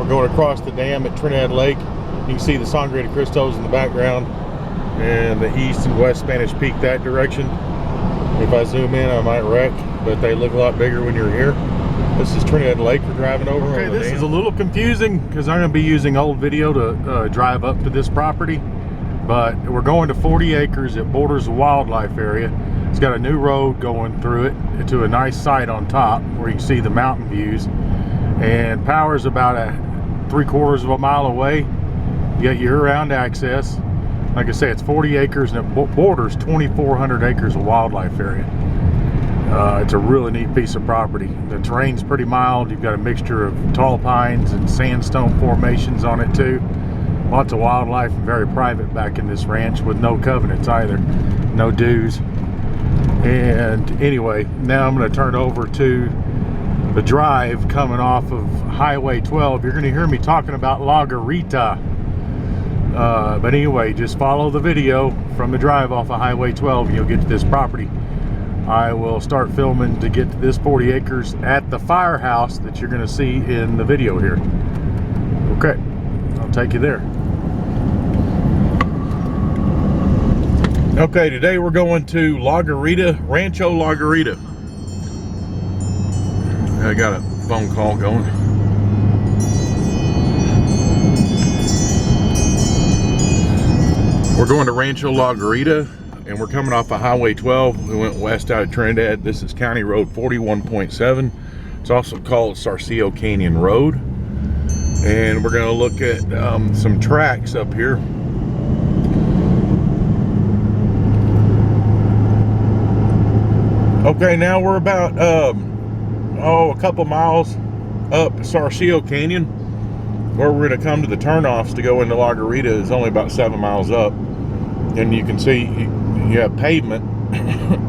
We're going across the dam at Trinidad Lake. You can see the Sangre de Cristos in the background and the east and west Spanish Peak that direction. If I zoom in, I might wreck, but they look a lot bigger when you're here. This is Trinidad Lake we're driving over. Okay, this is a little confusing because I'm going to be using old video to drive up to this property, but we're going to 40 acres. It borders a wildlife area. It's got a new road going through it to a nice site on top where you can see the mountain views, and power's about a 3/4 of a mile away. You got year-round access. Like I say, it's 40 acres and it borders 2,400 acres of wildlife area. It's a really neat piece of property. The terrain's pretty mild. You've got a mixture of tall pines and sandstone formations on it too. Lots of wildlife and very private back in this ranch with no covenants either, no dues. And anyway, now I'm going to turn over to the drive coming off of Highway 12. You're going to hear me talking about La Garita. But anyway, just follow the video from the drive off of Highway 12 and you'll get to this property. I will start filming to get to this 40 acres at the firehouse that you're going to see in the video here. Okay, I'll take you there. Okay, today we're going to La Garita, Rancho La Garita. I got a phone call going. We're going to Rancho La Garita, and we're coming off of Highway 12. We went west out of Trinidad. This is County Road 41.7. It's also called Sarcillo Canyon Road. And we're going to look at some tracks up here. Okay, now we're about a couple miles up Sarcillo Canyon. Where we're going to come to the turnoffs to go into La Garita is only about 7 miles up. And you can see you have pavement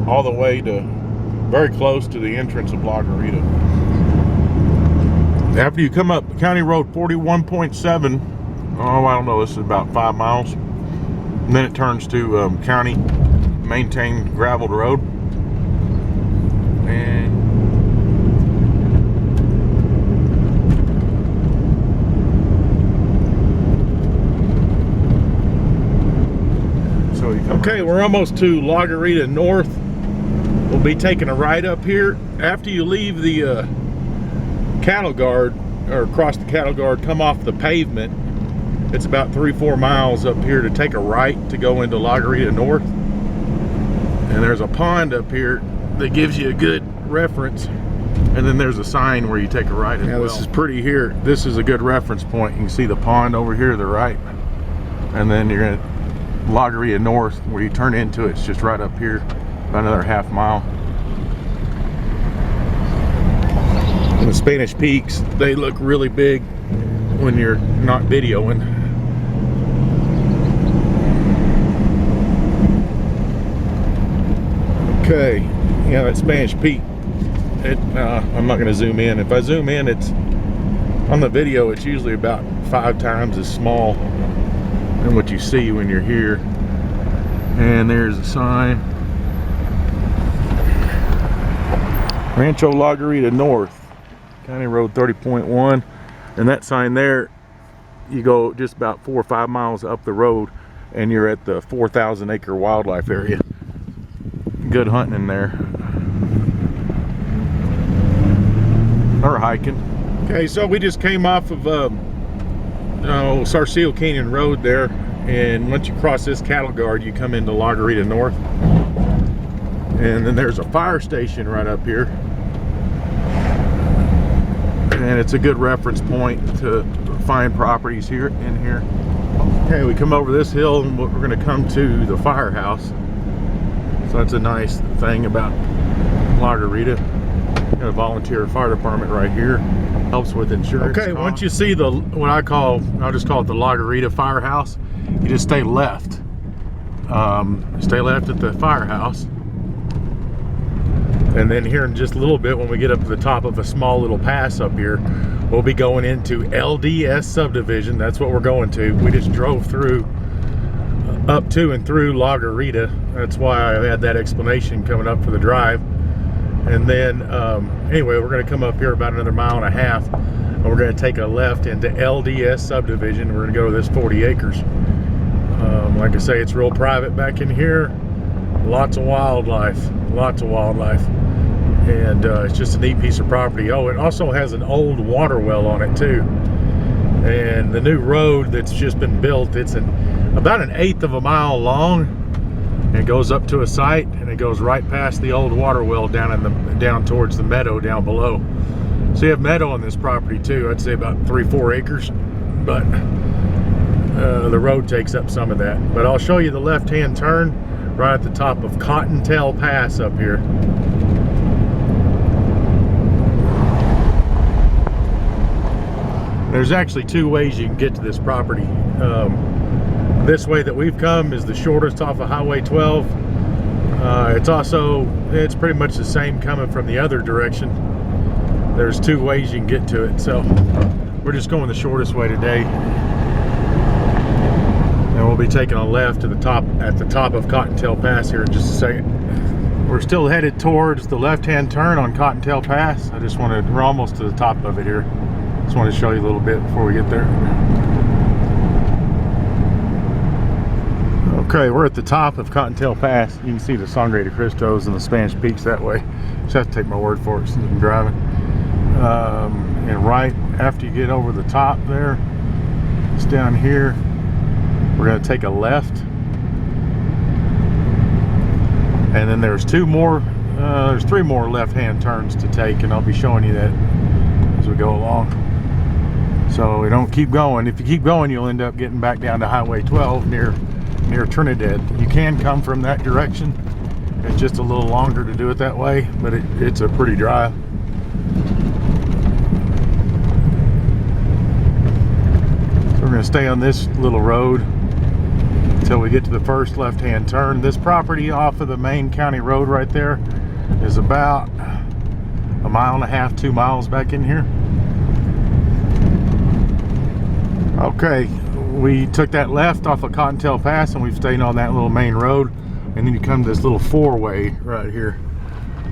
all the way to very close to the entrance of La Garita. After you come up County Road 41.7, oh, I don't know, this is about 5 miles. And then it turns to county maintained graveled road. And okay, we're almost to La Garita North. We'll be taking a right up here. After you leave the cattle guard, or cross the cattle guard, come off the pavement, it's about 3-4 miles up here to take a right to go into La Garita North. And there's a pond up here that gives you a good reference. And then there's a sign where you take a right as well. This is pretty here. This is a good reference point. You can see the pond over here to the right. And then you're gonna La Garita North, where you turn into it, it's just right up here, about another half mile. And the Spanish Peaks, they look really big when you're not videoing. Okay, yeah, that Spanish Peak, I'm not going to zoom in. If I zoom in, it's on the video, it's usually about 5 times as small than what you see when you're here. And there's a sign, Rancho La Garita North, County Road 30.1. And that sign there, you go just about 4 or 5 miles up the road and you're at the 4,000 acre wildlife area. Good hunting in there, or hiking. Okay, so we just came off of Sarcillo Canyon Road there, and once you cross this cattle guard, you come into La Garita North. And then there's a fire station right up here, and it's a good reference point to find properties here in here. Okay, we come over this hill and we're going to come to the firehouse. So that's a nice thing about La Garita. Got a volunteer fire department right here. Helps with insurance. Okay, once you see the, what I'll just call it the La Garita firehouse, you just stay left. Stay left at the firehouse. And then here in just a little bit, when we get up to the top of a small little pass up here, we'll be going into LDS subdivision. That's what we're going to. We just drove through, up to and through La Garita. That's why I had that explanation coming up for the drive. And then, anyway, we're gonna come up here about another 1.5 miles. and we're going to take a left into LDS subdivision. We're going to go to this 40 acres. Like I say, it's real private back in here. Lots of wildlife, and it's just a neat piece of property. Oh, it also has an old water well on it too. And the new road that's just been built, it's about an 1/8 of a mile long. It goes up to a site, and it goes right past the old water well down towards the meadow down below. So you have meadow on this property too. I'd say about 3-4 acres, but the road takes up some of that. But I'll show you the left-hand turn right at the top of Cottontail Pass up here. There's actually 2 ways you can get to this property. This way that we've come is the shortest off of Highway 12. It's pretty much the same coming from the other direction. There's 2 ways you can get to it, so we're just going the shortest way today. And we'll be taking a left at the top of Cottontail Pass here in just a second. We're still headed towards the left-hand turn on Cottontail Pass. We're almost to the top of it here. Just want to show you a little bit before we get there. Okay, we're at the top of Cottontail Pass. You can see the Sangre de Cristos and the Spanish Peaks that way. Just have to take my word for it since I'm driving. And right after you get over the top there, it's down here. We're going to take a left. And then there's 3 more left-hand turns to take, and I'll be showing you that as we go along. So we don't keep going. If you keep going, you'll end up getting back down to Highway 12 near Trinidad. You can come from that direction. It's just a little longer to do it that way, but it's a pretty drive. So we're going to stay on this little road until we get to the first left-hand turn. This property off of the main county road right there is about 1.5 miles, 2 miles back in here. Okay, we took that left off of Cottontail Pass, and we've stayed on that little main road, and then you come to this little 4-way right here.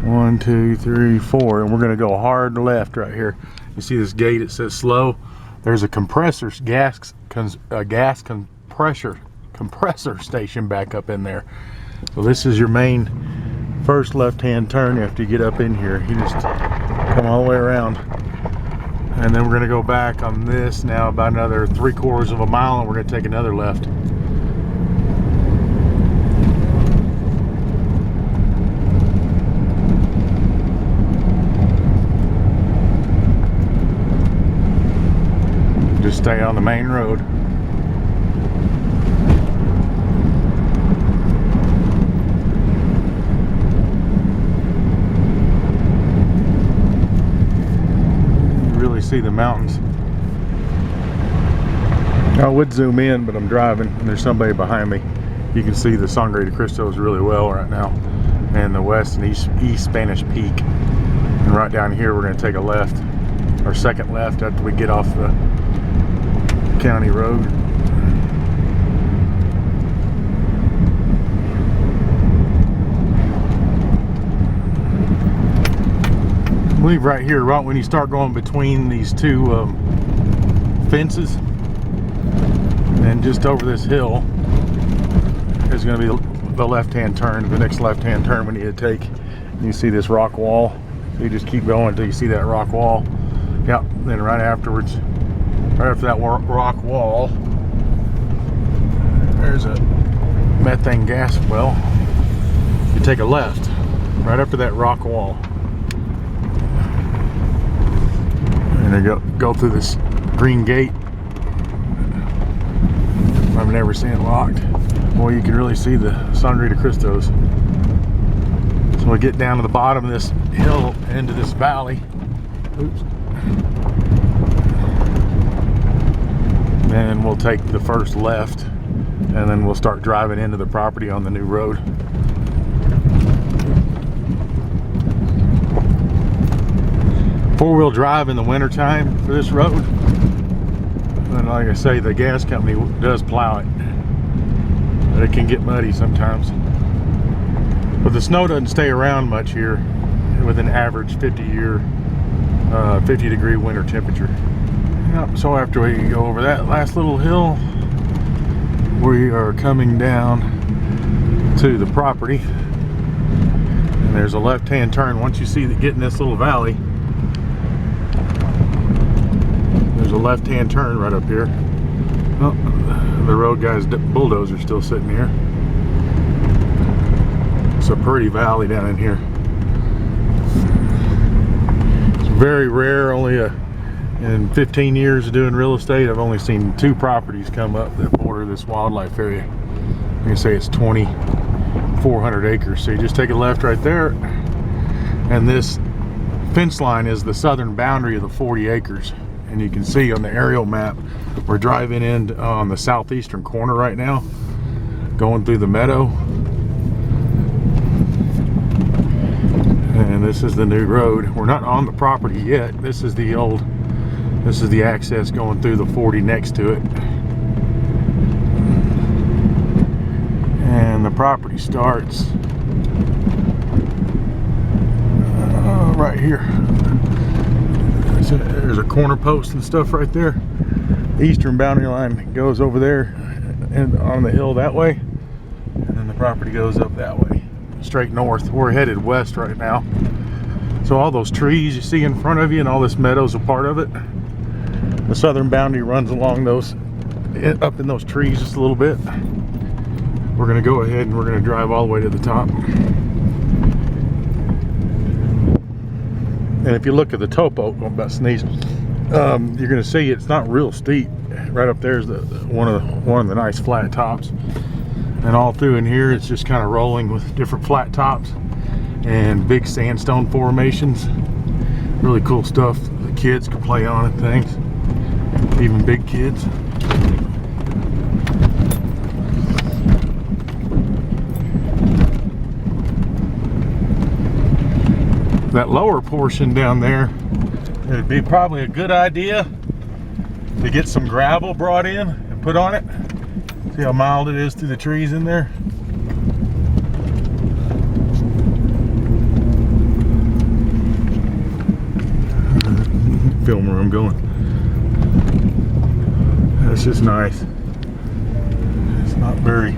1, 2, 3, 4, and we're going to go hard left right here. You see this gate, it says slow. There's a gas compressor station back up in there. So this is your main first left-hand turn after you get up in here. You just come all the way around, and then we're going to go back on this now about another 3/4 of a mile, and we're going to take another left. Just stay on the main road. See the mountains. I would zoom in, but I'm driving and there's somebody behind me. You can see the Sangre de Cristos really well right now, and the west and east Spanish Peak. And right down here we're going to take a left, our second left after we get off the county road. I believe right here, right when you start going between these 2 fences, and just over this hill is going to be the left-hand turn, the next left-hand turn we need to take. And you see this rock wall, so you just keep going until you see that rock wall. Yep, then right afterwards, right after that rock wall, there's a methane gas well. You take a left right after that rock wall. And go through this green gate. I've never seen it locked. Boy, you can really see the Sangre de Cristos. So we get down to the bottom of this hill into this valley. Oops. And we'll take the first left, and then we'll start driving into the property on the new road. Four-wheel drive in the wintertime for this road, and like I say, the gas company does plow it, but it can get muddy sometimes. But the snow doesn't stay around much here with an average 50 degree winter temperature. Yep, so after we go over that last little hill, we are coming down to the property. And there's a left-hand turn. Once you see that get in this little valley, there's a left-hand turn right up here. Oh, the road guy's bulldozer still sitting here. It's a pretty valley down in here. It's very rare. In 15 years of doing real estate, I've only seen 2 properties come up that border this wildlife area. You can say it's 2,400 acres. So you just take a left right there, and this fence line is the southern boundary of the 40 acres. And you can see on the aerial map, we're driving in on the southeastern corner right now, going through the meadow. And this is the new road. We're not on the property yet. This is the access going through the 40 next to it. And the property starts right here. There's a corner post and stuff right there. The eastern boundary line goes over there and on the hill that way. And then the property goes up that way, straight north. We're headed west right now. So all those trees you see in front of you and all this meadow's a part of it. The southern boundary runs along those, up in those trees just a little bit. We're going to go ahead and we're going to drive all the way to the top. And if you look at the topo, I'm about to sneeze, you're going to see it's not real steep. Right up there is one of the nice flat tops. And all through in here, it's just kind of rolling with different flat tops and big sandstone formations. Really cool stuff the kids can play on and things. Even big kids. That lower portion down there, it'd be probably a good idea to get some gravel brought in and put on it. See how mild it is through the trees in there? Film where I'm going. That's just nice. It's not very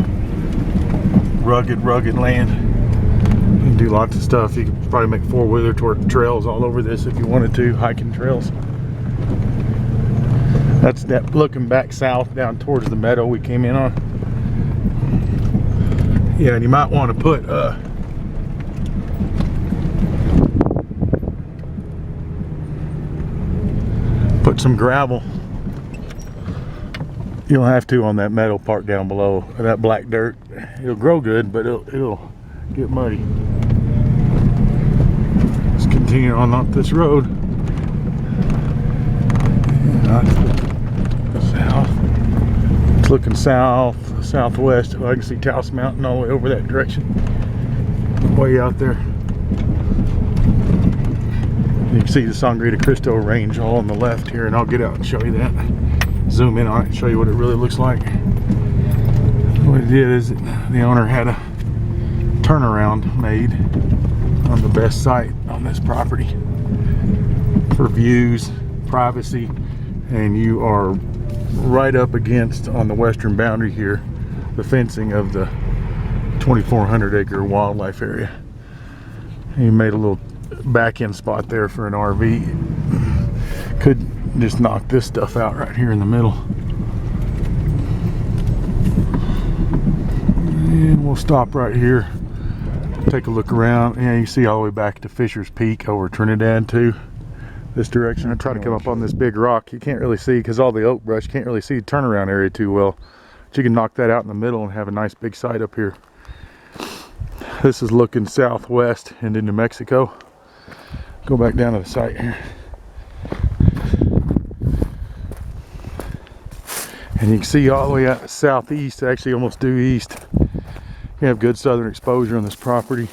rugged land. You can do lots of stuff. You could probably make four-wheeler trails all over this if you wanted to, hiking trails. That's that looking back south down towards the meadow we came in on. Yeah, and you might want to put some gravel. You don't have to on that meadow part down below. That black dirt, it'll grow good, but it'll get muddy. Let's continue on up this road. South. It's looking south, southwest. I can see Taos Mountain all the way over that direction. Way out there. You can see the Sangre de Cristo range all on the left here, and I'll get out and show you that. Zoom in on it and show you what it really looks like. What it did is the owner had a turnaround made on the best site on this property for views, privacy, and you are right up against, on the western boundary here, the fencing of the 2,400 acre wildlife area. He made a little back end spot there for an RV. Could just knock this stuff out right here in the middle. And we'll stop right here, take a look around, and you see all the way back to Fisher's Peak over Trinidad too, this direction. I try to come up on this big rock. You can't really see, because all the oak brush, can't really see the turnaround area too well, but you can knock that out in the middle and have a nice big site up here. This is looking southwest into New Mexico. Go back down to the site here. And you can see all the way out southeast, actually almost due east. You have good southern exposure on this property.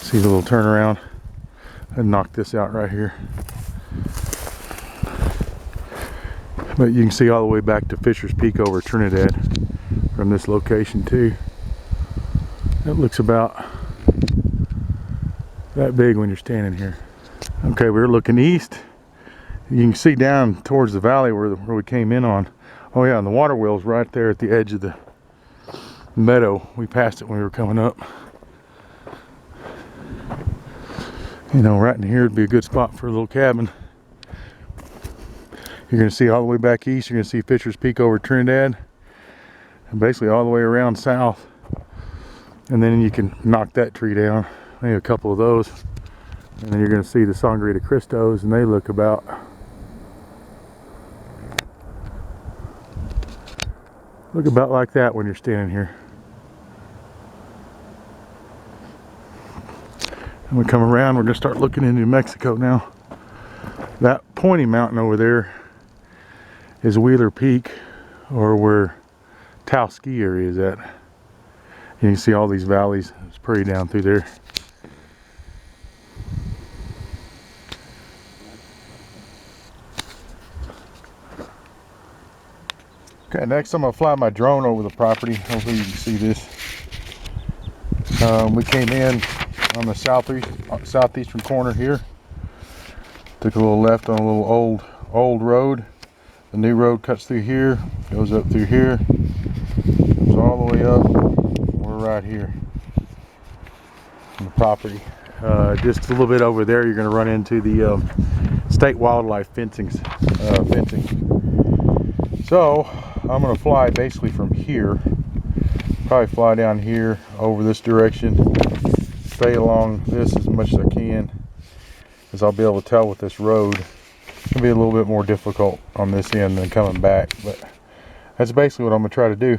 See the little turnaround? And knock this out right here. But you can see all the way back to Fisher's Peak over Trinidad from this location too. It looks about that big when you're standing here. Okay, we're looking east. You can see down towards the valley where we came in on. Oh yeah, and the water wheel's right there at the edge of the meadow. We passed it when we were coming up. You know, right in here would be a good spot for a little cabin. You're going to see all the way back east. You're going to see Fisher's Peak over Trinidad. And basically all the way around south. And then you can knock that tree down. Maybe a couple of those. And then you're going to see the Sangre de Cristos. And they look about like that when you're standing here. And we come around, we're going to start looking into New Mexico now. That pointy mountain over there is Wheeler Peak, or where Taos ski area is at. You can see all these valleys. It's pretty down through there. Okay, next I'm going to fly my drone over the property. Hopefully you can see this. We came in on the southeastern corner here. Took a little left on a little old road. The new road cuts through here, goes up through here, goes all the way up. We're right here on the property. Just a little bit over there, you're going to run into the state wildlife fencing. So I'm going to fly basically from here. Probably fly down here over this direction. Stay along this as much as I can, as I'll be able to tell with this road. It's going to be a little bit more difficult on this end than coming back, but that's basically what I'm going to try to do.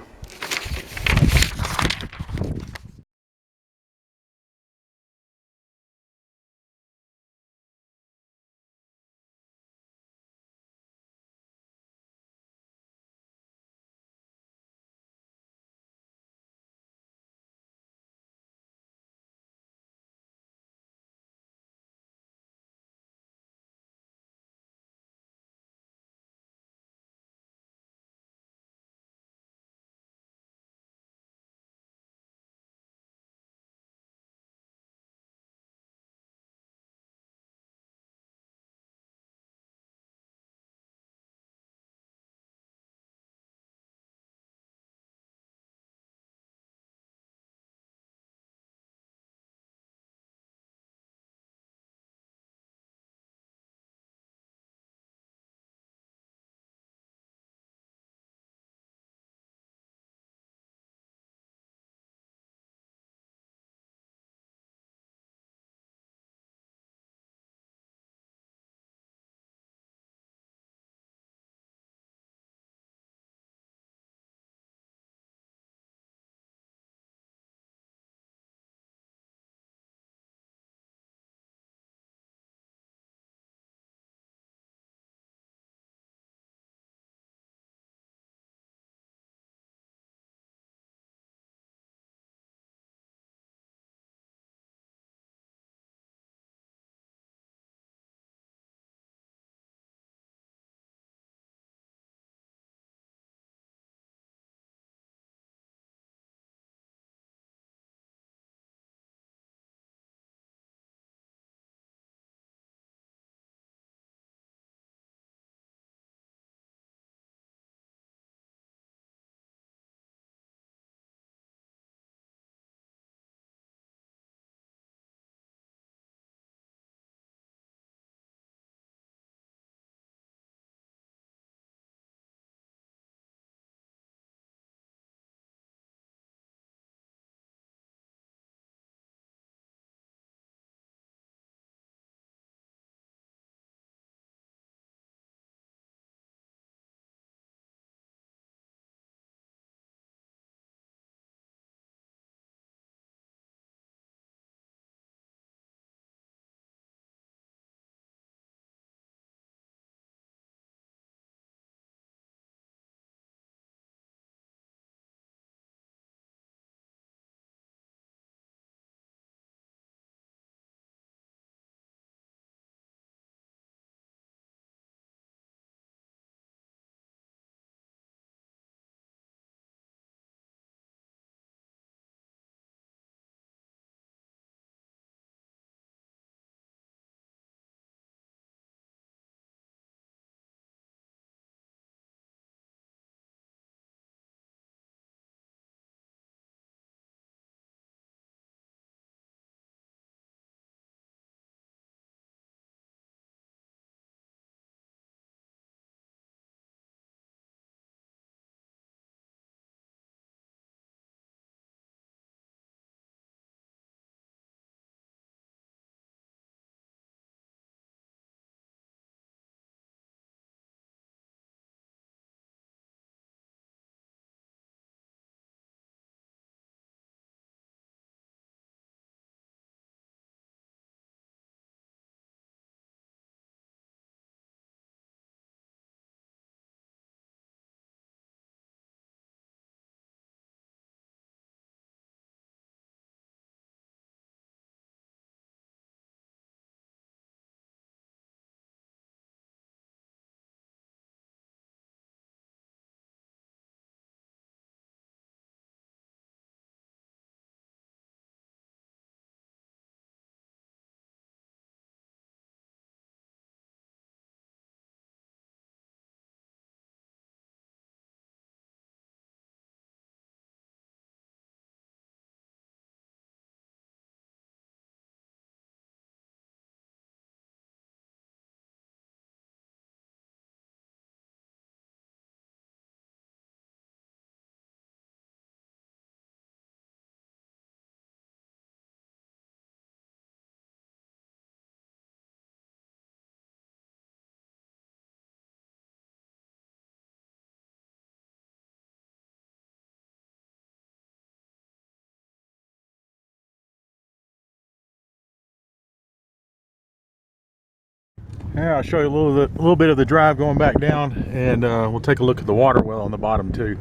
Yeah, I'll show you a little bit of the drive going back down, and we'll take a look at the water well on the bottom too.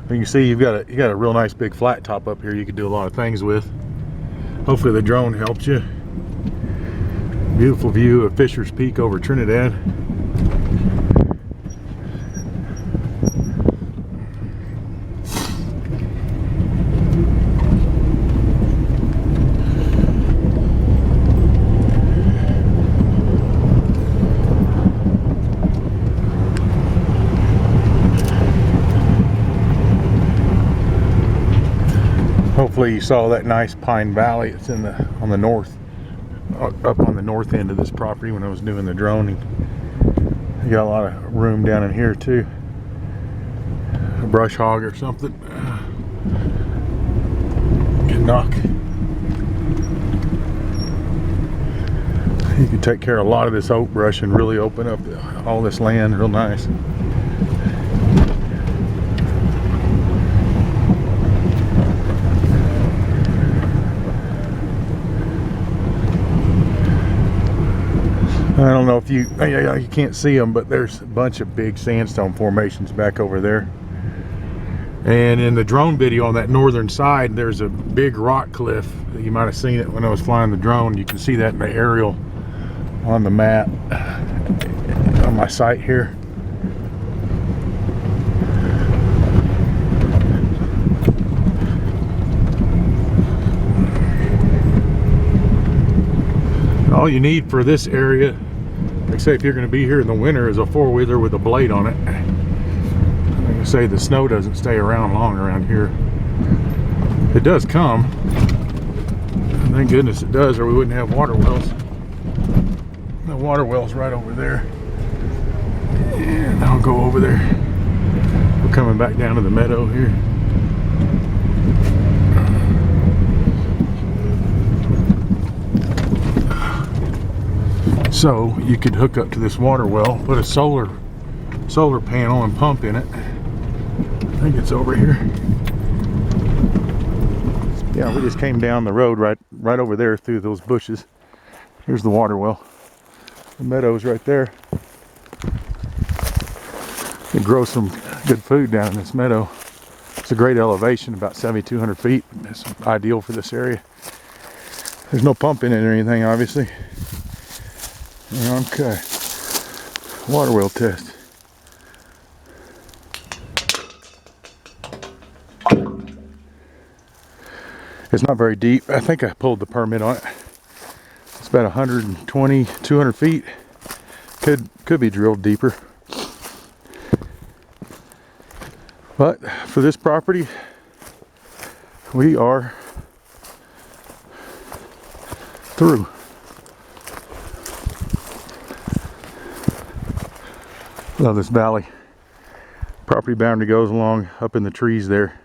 You can see you got a real nice big flat top up here you can do a lot of things with. Hopefully the drone helps you. Beautiful view of Fisher's Peak over Trinidad. Hopefully you saw that nice pine valley. It's in on the north, up on the north end of this property when I was doing the droning. You got a lot of room down in here too. A brush hog or something. Good knock. You can take care of a lot of this oak brush and really open up all this land real nice. I don't know if you can't see them, but there's a bunch of big sandstone formations back over there. And in the drone video on that northern side, there's a big rock cliff. You might have seen it when I was flying the drone. You can see that in the aerial on the map on my site here. All you need for this area, like say if you're going to be here in the winter, is a four-wheeler with a blade on it. Like I say, the snow doesn't stay around long around here. It does come. Thank goodness it does, or we wouldn't have water wells. The water well's right over there. And I'll go over there. We're coming back down to the meadow here. So you could hook up to this water well, put a solar panel and pump in it. I think it's over here. Yeah, we just came down the road right over there through those bushes. Here's the water well. The meadow's right there. You grow some good food down in this meadow. It's a great elevation, about 7,200 feet. It's ideal for this area. There's no pump in it or anything, obviously. Okay, water well test. It's not very deep. I think I pulled the permit on it. It's about 120, 200 feet. Could be drilled deeper. But for this property, we are through. Love this valley. Property boundary goes along up in the trees there.